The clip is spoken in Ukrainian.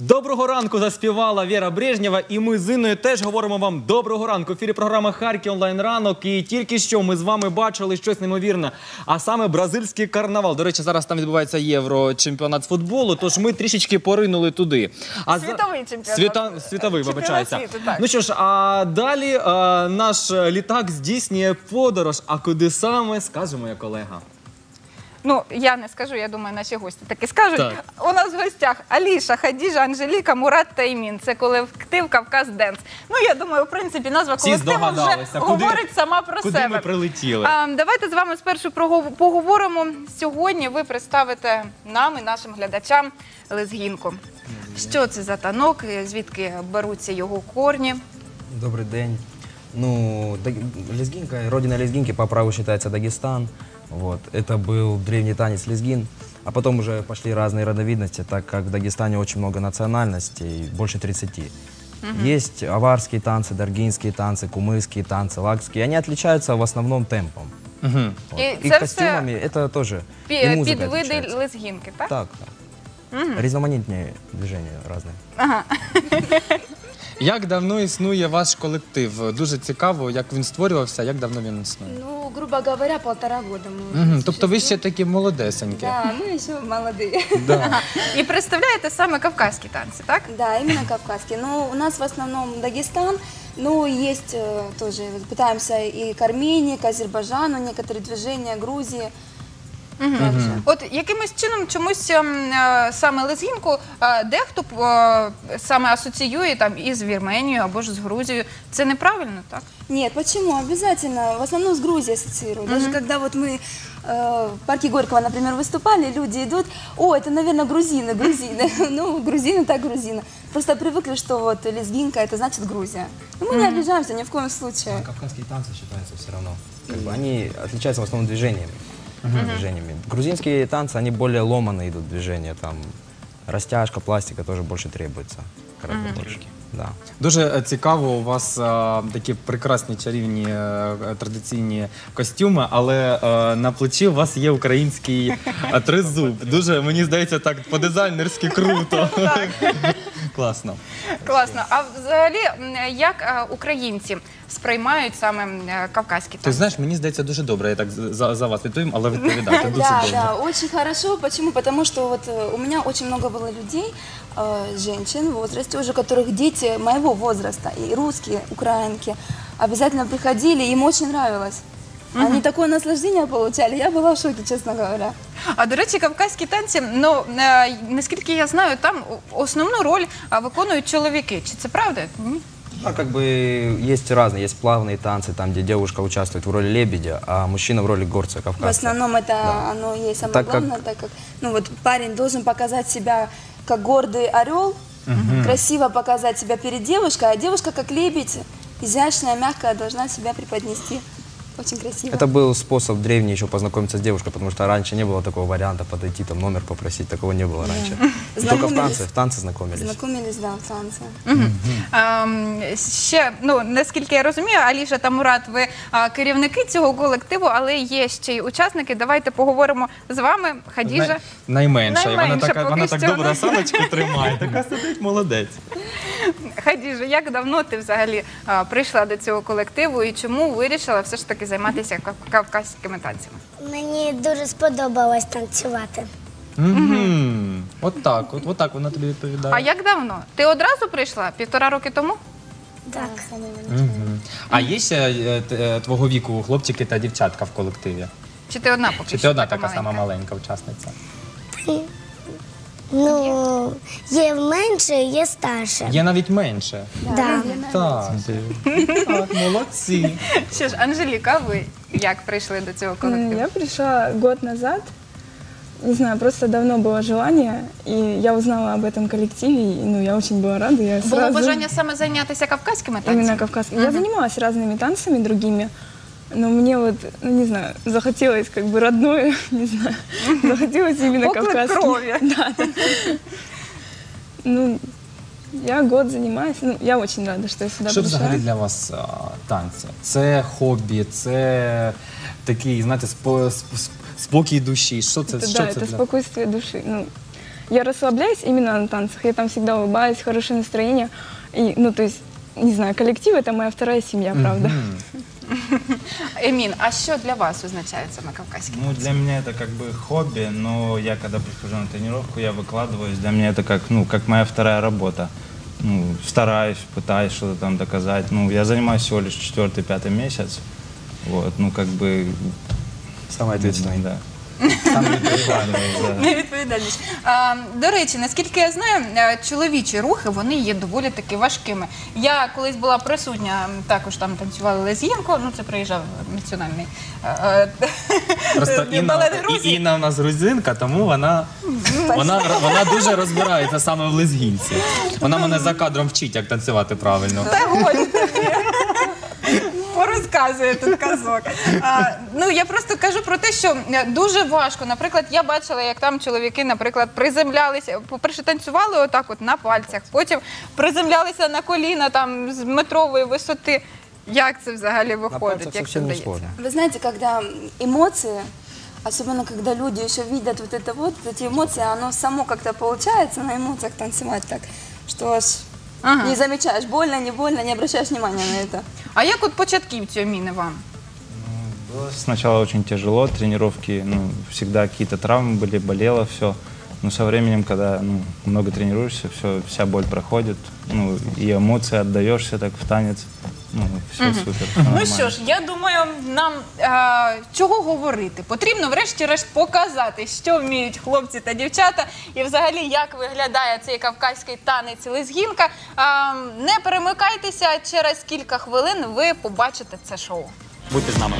Доброго ранку заспівала Віра Брежнєва, і ми з Інною теж говоримо вам доброго ранку. В ефірі програма «Харків онлайн ранок», і тільки що ми з вами бачили щось неймовірне, а саме бразильський карнавал. До речі, зараз там відбувається Єврочемпіонат з футболу, тож ми трішечки поринули туди. Світовий чемпіонат. Світовий, вибачається. Світу, ну що ж, а далі наш літак здійснює подорож. А куди саме, скаже моя колега. Ну, я не скажу, я думаю, наші гості таки скажуть. Так. У нас в гостях Аліша, Хадіжа, Анжеліка, Мурат та Імін. Це колектив «Кавказ Денс». Ну, я думаю, в принципі, назва колективу вже говорить сама про себе. Куди ми прилетіли? Давайте з вами спершу поговоримо. Сьогодні ви представите нам і нашим глядачам лезгінку. Що це за танок, звідки беруться його корні? Добрый день. Ну, лезгинка, родина лезгинки по праву считается Дагестан. Вот. Это был древний танец лезгин. А потом уже пошли разные родовидности, так как в Дагестане очень много национальностей, больше 30. Есть аварские танцы, даргинские танцы, кумыкские танцы, лакские. Они отличаются в основном темпом. Вот. И костюмами это тоже. И музыка Підвиди отличается. лезгінки, так? Так, так. Різноманітні движения разные. Як давно існує ваш колектив? Дуже цікаво, як він створювався, як давно він існує. Ну, грубо говоря, 1,5 года мы Тобто ви ще такі молодесенькі. Да, ну еще молодые. Да. І представляєте саме кавказькі танці, так? Да, именно кавказские. Но у нас в основном Дагестан, но есть тоже, пытаемся и к Армении, к Азербайджану, некоторые движения, Грузии. Также. От якимось чином чомусь саме лезгінку дехто саме асоціює там із Вірменією або ж з Грузією. Це неправильно, так? Нет, почему? Обязательно. В основном с Грузией ассоциируют. Даже когда вот мы в парке Горького, например, выступали, люди идут, о, это, наверное, грузины. Ну, грузины так грузины. Просто привыкли, что вот лезгинка, это значит Грузия. Но мы не обижаемся ни в коем случае. Кавказские танцы считаются все равно. Как бы они отличаются в основном движениями. Грузинские танцы, они более ломаные идут движения. Там растяжка, пластика тоже больше требуется. Гораздо больше. Да. Дуже цікаво, у вас такі прекрасні чарівні традиційні костюми, але на плечі у вас є український тризуб. Дуже, мені здається, так по-дизайнерськи круто. Класно. Класно. А взагалі, як українці сприймають саме кавказькі Ти танці? знаєш, мені здається, дуже добре. Я так за вас відповім, але відповідайте дуже Да, добре. да, очень хорошо. Почему? Потому что вот у меня очень много было людей, женщин в возрасте уже, которых дети моего возраста, и русские, украинки, обязательно приходили, им очень нравилось. Они такое наслаждение получали, я была в шоке, честно говоря. А, до речі, кавказькі танці, ну, наскільки я знаю, там основну роль виконують чоловіки. Чи це правда? Ні? А как бы есть разные, есть плавные танцы, там, где девушка участвует в роли лебедя, а мужчина в роли горца кавказца. В основном это оно и есть самое главное, так как ну, вот, парень должен показать себя как гордый орел, красиво показать себя перед девушкой, а девушка как лебедь, изящная, мягкая, должна себя преподнести. Очень красиво. Это был способ древний еще познакомиться с девушкой, потому что раньше не было такого варианта подойти, там номер попросить, такого не было раньше. Только в танцы знакомились. Знакомились, да, в танце. Ще, ну, наскільки я розумію, Аліша та Мурат, ви керівники цього колективу, але є ще й учасники. Давайте поговоримо з вами. Хадіжа. Найменша. Вона Найменша так поки що. добре осаночку тримає, така сидить, молодець. Хадіжа, як давно ти взагалі прийшла до цього колективу і чому вирішила все ж таки займатися кавказькими танцями? Мені дуже сподобалось танцювати. От так вона тобі відповідає. А як давно? Ти одразу прийшла? 1,5 роки тому? Так. А є ще твого віку хлопчики та дівчатка в колективі? Чи ти одна поки Чи що ти одна така сама маленька? маленька учасниця? Ну, є менше, є старше. Є навіть менше. Да. Так, молодці. Що ж, Анжеліка, ви як прийшли до цього колективу? Я пришла год назад. Не знаю, просто давно было желание, и я узнала об этом коллективе, и ну, я очень была рада. Я Було сразу... бажання саме зайнятися кавказькими танцями? Именно кавказскими. Я занималась разными танцами другими, но мне вот, ну, не знаю, захотелось как бы родное, не знаю, захотелось именно Поклик кавказский. крови. Да. Ну, я год занимаюсь, ну, я очень рада, что я сюда Що пришла. взагалі для вас танці? Це хобі, це такий, знаєте, спокій душі. Що це, Это, що да, це это для... спокойствие души. Ну, я расслабляюсь именно на танцах. Я там всегда улыбаюсь, хорошее настроение. И, ну, то есть, не знаю, коллектив — это моя вторая семья, правда. Емін, а що для вас означає саме кавказький? Ну, для меня это как бы хобби, но я когда прихожу на тренировку, я выкладываюсь. Для меня это как, ну, как моя вторая работа. Ну, стараюсь, пытаюсь что-то там доказать. Ну, я занимаюсь всего лишь 4-5 месяц. Вот, ну, как бы... Самое ответственное. Да. Сам не прикладываюсь, да. Невідповідальність. До речі, наскільки я знаю, чоловічі рухи, вони є доволі таки важкими. Я колись була присутня, також там танцювали лезгінку, ну це приїжджав національний Просто балет Грузії. Інна у нас грузинка, тому вона дуже розбирається саме в лезгінці. Вона мене за кадром вчить, як танцювати правильно. Та годі тобі. Порозказує тут казок. Ну, я просто кажу про те, що дуже важко. Наприклад, я бачила, як там чоловіки, наприклад, приземлялися, по-перше, танцювали отак от на пальцях, потім приземлялися на коліна там з метрової висоти. Як це взагалі На виходить? пальцах Як це совсем не вдається? сложно. Вы знаете, когда эмоции, особенно когда люди еще видят вот это вот, эти эмоции, оно само как-то получается на эмоциях танцевать так, что аж не замечаешь, больно, не больно, не обращаешь внимания на это. А як от початківці, Еміни, вам? Было сначала очень тяжело, тренировки, ну, всегда какие-то травмы были, болело все. Но со временем, когда ну, много тренируешься, вся боль проходит, ну, и эмоции отдаешься так в танец, ну, все супер. всё Ну нормально. що ж, я думаю, нам чого говорити? Потрібно врешті-решт показати, що вміють хлопці та дівчата, і взагалі, як виглядає цей кавказький танець лезгінка. Не перемикайтеся, через кілька хвилин ви побачите це шоу. Будьте з нами.